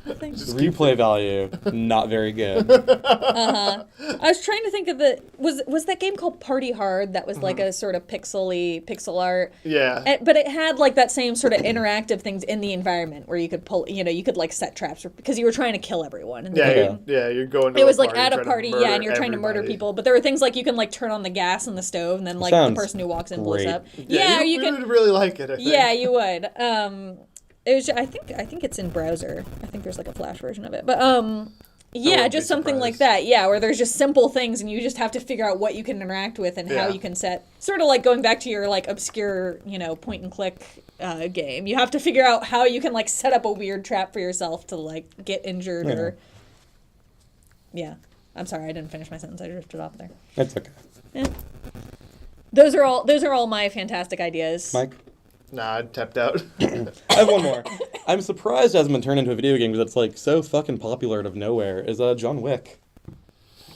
replay value, not very good.
I was trying to think of was that game called Party Hard that was like a sort of pixel art.
Yeah.
But it had like that same sort of interactive things in the environment where you could pull, you could like set traps because you were trying to kill everyone in the game.
You're going to
It
a
was like
party,
at a
trying to
party,
murder
and you're trying to murder
everybody.
people. But there were things like you can like turn on the gas in the stove, and then like the
Sounds
person who walks in blows
great.
up.
Yeah,
you
we
can.
would really like it, I think.
Yeah, you would. It was. I think it's in browser. I think there's like a Flash version of it. But yeah,
wouldn't
just
be
something like
surprised.
that. Yeah, where there's just simple things, and you just have to figure out what you can interact with and how
Yeah.
you can set. Sort of like going back to your like obscure, point and click game. You have to figure out how you can like set up a weird trap for yourself to like get injured or. Yeah, I'm sorry, I didn't finish my sentence. I drifted off there.
That's okay.
Yeah. Those are all my fantastic ideas.
Mike?
Nah, I tapped out.
I have one more. I'm surprised it hasn't been turned into a video game because it's like so fucking popular out of nowhere. Is John Wick.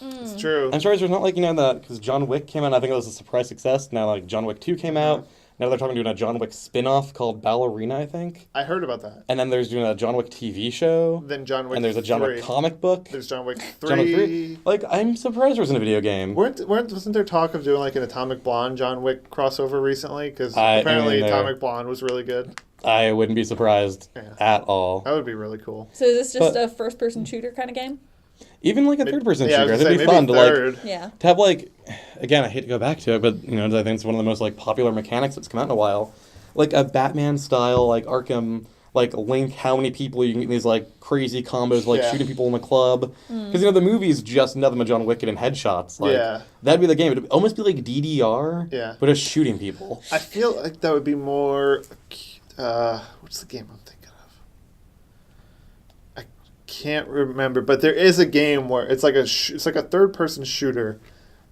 It's true.
I'm surprised there's not like, that, because John Wick came out, I think it was a surprise success. Now like John Wick 2 came out. Now they're talking about doing a John Wick spin-off called Ballerina, I think.
I heard about that.
And then there's doing a John Wick TV show.
Then John Wick
And there's a John
3.
Wick comic book.
There's John Wick 3.
John Wick 3. Like, I'm surprised there wasn't a video game.
Wasn't there talk of doing like an Atomic Blonde John Wick crossover recently? Because apparently Atomic Blonde was really good.
I wouldn't be surprised at all.
That would be really cool.
So is this just a first-person shooter kind of game?
Even like a third-person
Yeah,
shooter, I
I was
think
gonna
it'd be
say,
fun to
maybe
like to have like, again, I hate to go back to it, but you know, I think it's one of the most like popular mechanics that's come out in a while, like a Batman style like Arkham, like link how many people you can get in these like crazy combos, like shooting people in the club, because you know the movie's just nothing but John Wick and headshots. Like, that'd be the game. It'd almost be like DDR, but just shooting people.
I feel like that would be more. What's the game I'm thinking of? I can't remember, but there is a game where it's like it's like a third-person shooter,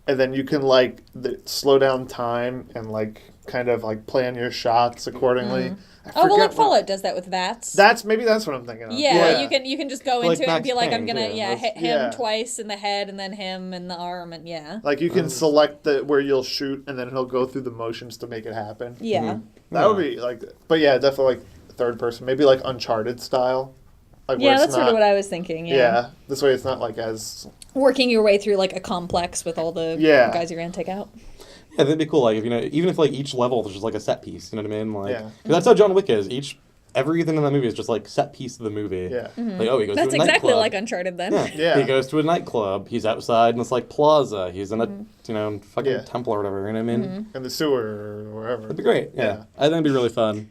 and then you can like slow down time and like kind of like plan your shots accordingly.
Oh, well, like Fallout does that with VATS.
Maybe that's what I'm thinking of.
Yeah, you can just go
like
into it and be like, I'm gonna
hit
him twice in the head and then him in the arm and
like you can select where you'll shoot and then he'll go through the motions to make it happen.
Yeah,
that would be like, but yeah, definitely like third person, maybe like Uncharted style. Like
that's sort of what I was thinking. Yeah,
this way it's not like as
working your way through like a complex with all the guys you're gonna take out.
Yeah, that'd be cool. Like, if, you know, even if like each level there's just like a set piece, you know what I mean? Like, cause that's how John Wick is. Everything in that movie is just like set piece of the movie. Yeah.
Like,
oh, he goes
That's
to a
exactly
nightclub.
like Uncharted then.
Yeah. He goes to a nightclub. He's outside in this like plaza. He's in a fucking temple or whatever. You know what I mean?
In the sewer or wherever.
That'd be great. Yeah. I think it'd be really fun.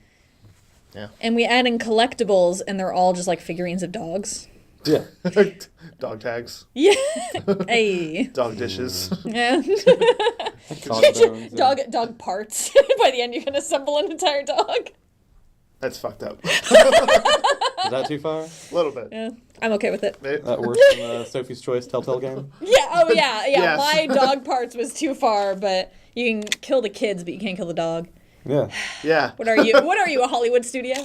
Yeah.
And we add in collectibles, and they're all just like figurines of dogs.
Yeah.
Dog tags.
Yeah. Hey.
Dog dishes.
Yeah. Dog parts. By the end, you can assemble an entire dog.
That's fucked up.
Is that too far?
A little bit.
Yeah. I'm okay with it.
That worse than Sophie's Choice Telltale game?
Yeah. Oh, yeah. Yeah.
Yes.
My dog parts was too far, but you can kill the kids, but you can't kill the dog.
Yeah.
Yeah.
What are you? What are you? A Hollywood studio?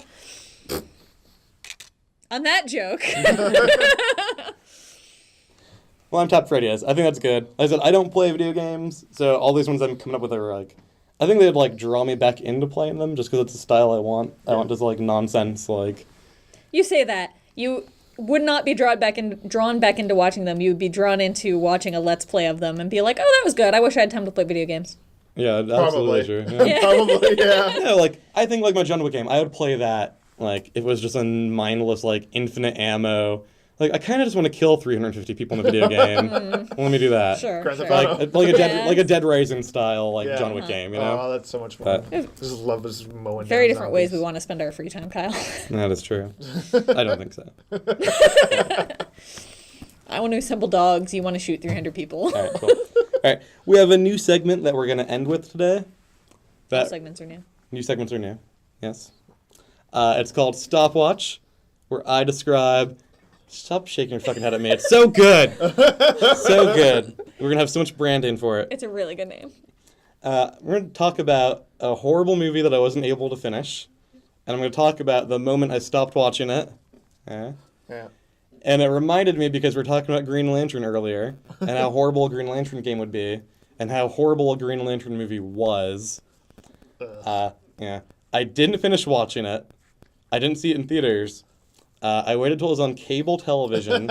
On that joke.
Well, I'm top for ideas. I think that's good. Like I said, I don't play video games, so all these ones I'm coming up with are like, I think they'd like draw me back into playing them just because it's the style I want. I want just like nonsense, like.
You say that. You would not be drawn back into watching them. You would be drawn into watching a Let's Play of them and be like, oh, that was good. I wish I had time to play video games.
Yeah, absolutely true. Yeah.
Probably, yeah.
Yeah, like, I think like my John Wick game, I would play that, like, if it was just a mindless, like, infinite ammo. Like, I kind of just want to kill 350 people in the video game. Let me do that.
Sure.
Like a Dead Rising style, like, John Wick game, you know?
Oh, that's so much fun. Just love this mowing
Very
down
different
zombies.
ways we want to spend our free time, Kyle.
That is true. I don't think so.
I want to assemble dogs. You want to shoot 300 people.
All right, cool. All right, we have a new segment that we're going to end with today.
All segments are new.
New segments are new, yes. It's called Stopwatch, where I describe... Stop shaking your fucking head at me. It's so good. So good. We're going to have so much branding for it.
It's a really good name.
We're going to talk about a horrible movie that I wasn't able to finish. And I'm going to talk about the moment I stopped watching it. Yeah. And it reminded me, because we were talking about Green Lantern earlier, and how horrible a Green Lantern game would be, and how horrible a Green Lantern movie was. Yeah. I didn't finish watching it. I didn't see it in theaters. I waited till it was on cable television.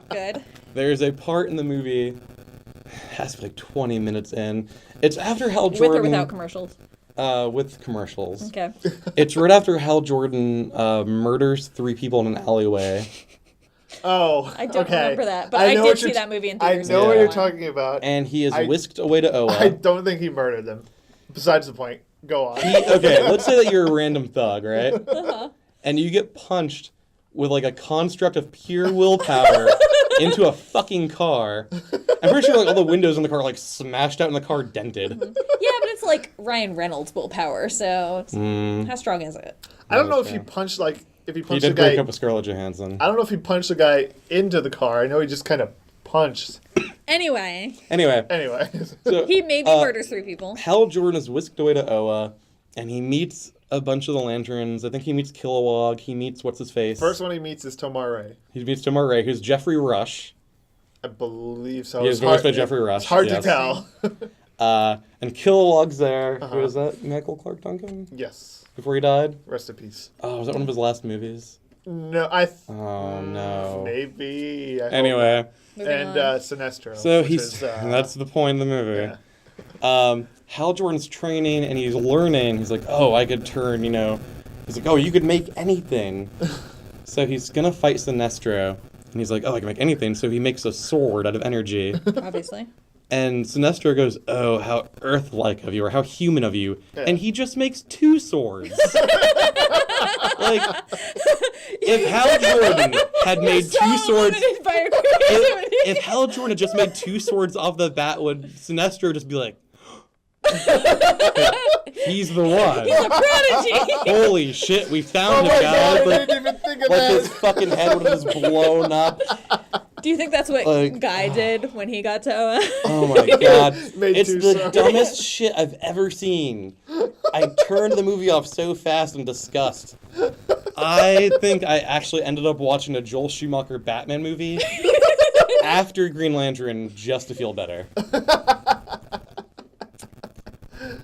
Good.
There's a part in the movie, it has to be like 20 minutes in. It's after Hal Jordan...
With or without commercials?
With commercials.
Okay.
It's right after Hal Jordan murders 3 people in an alleyway.
Oh,
I don't remember that, but I did see that movie in theaters.
I know what you're talking about.
And he is whisked away to Oa.
I don't think he murdered them. Besides the point. Go on.
Okay, let's say that you're a random thug, right? Uh-huh. And you get punched with like a construct of pure willpower into a fucking car. I'm pretty sure like all the windows in the car are like smashed out and the car dented.
Mm-hmm. Yeah, but it's like Ryan Reynolds' willpower, so how strong is it?
I don't know if he punched like if he punched
he
the
did
guy.
break up with Scarlett Johansson.
I don't know if he punched the guy into the car. I know he just kind of punched.
Anyway.
So,
he maybe murders 3 people.
Hal Jordan is whisked away to Oa, and he meets a bunch of the Lanterns. I think he meets Kilowog. He meets what's-his-face.
First one he meets is Tomar-Ray.
He meets Tomar-Ray, who's Jeffrey Rush.
I believe so.
He is voiced by Jeffrey Rush.
It's hard to tell.
And Kilowog's there. Who is that? Michael Clark Duncan?
Yes.
Before he died?
Rest in peace.
Oh, was that one of his last movies?
No,
Oh, no.
Maybe.
Anyway.
And Sinestro.
So
he's.
that's the point of the movie.
Yeah.
Hal Jordan's training and he's learning. He's like, oh, I could turn, He's like, oh, you could make anything. So he's going to fight Sinestro. And he's like, oh, I can make anything. So he makes a sword out of energy.
Obviously. And
Sinestro goes, oh, how Earth-like of you, or how human of you. Yeah. And he just makes 2 swords. Like, if Hal Jordan had made 2 swords... If Hal Jordan had just made 2 swords off the bat, would Sinestro just be like... He's the one.
He's a prodigy.
Holy shit, we found him, guys.
God, I didn't even think of that.
His fucking head would have just blown up.
Do you think that's what Guy did when he got to Oa?
Oh my god. It's the
swords.
dumbest shit I've ever seen. I turned the movie off so fast in disgust. I think I actually ended up watching a Joel Schumacher Batman movie after Green Lantern just to feel better.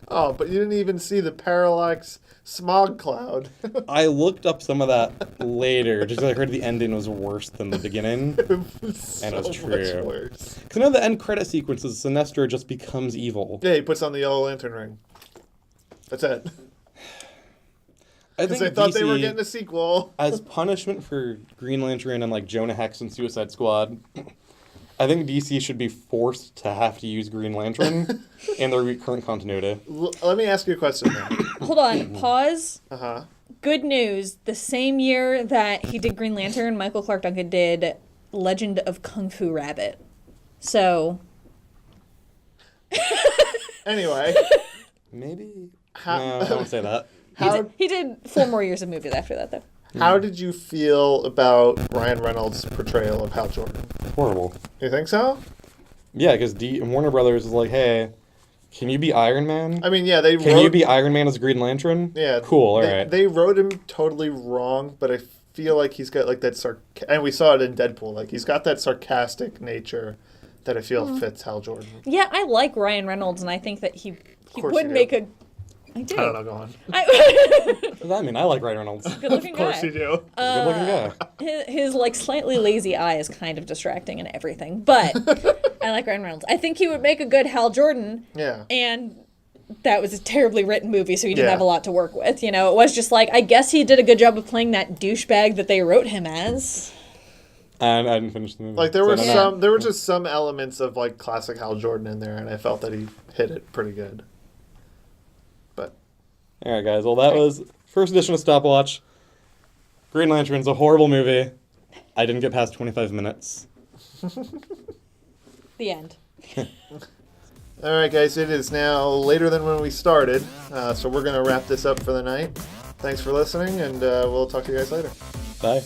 Oh, but you didn't even see the parallax smog cloud.
I looked up some of that later, just because I heard the ending was worse than the beginning.
It was
and it was true.
much worse.
Because I know the end credit sequences, Sinestro just becomes evil.
Yeah, he puts on the yellow lantern ring. That's it.
I
Because
think
they thought
DC,
they were getting a sequel.
as punishment for Green Lantern and like Jonah Hex and Suicide Squad, I think DC should be forced to have to use Green Lantern in their current continuity.
Let me ask you a question then.
Hold on, pause.
Uh-huh.
Good news. The same year that he did Green Lantern, Michael Clark Duncan did Legend of Kung Fu Rabbit. So...
Anyway.
Maybe? No, I won't say that.
He did 4 more years of movies after that, though.
How did you feel about Ryan Reynolds' portrayal of Hal Jordan?
Horrible.
You think so?
Yeah, because Warner Brothers is like, hey, can you be Iron Man?
I mean, yeah,
Can you be Iron Man as Green Lantern?
Yeah.
Cool, alright.
They wrote him totally wrong, but I feel like he's got like that and we saw it in Deadpool, like he's got that sarcastic nature that I feel fits Hal Jordan.
Yeah, I like Ryan Reynolds, and I think that he would
you
make
do.
a... I do.
I don't know, go on.
I mean, I like Ryan Reynolds.
Good-looking guy.
Of course you do.
Good-looking guy.
His like slightly lazy eye is kind of distracting and everything, but I like Ryan Reynolds. I think he would make a good Hal Jordan.
Yeah.
And that was a terribly written movie, so he didn't have a lot to work with. It was just like, I guess he did a good job of playing that douchebag that they wrote him as.
And I didn't finish the movie.
Like there were just some elements of like classic Hal Jordan in there, and I felt that he hit it pretty good. But
all right, guys. Well, that was first edition of Stopwatch. Green Lantern's a horrible movie. I didn't get past 25 minutes.
The end.
all right, guys, it is now later than when we started, so we're gonna wrap this up for the night. Thanks for listening, and we'll talk to you guys later.
Bye.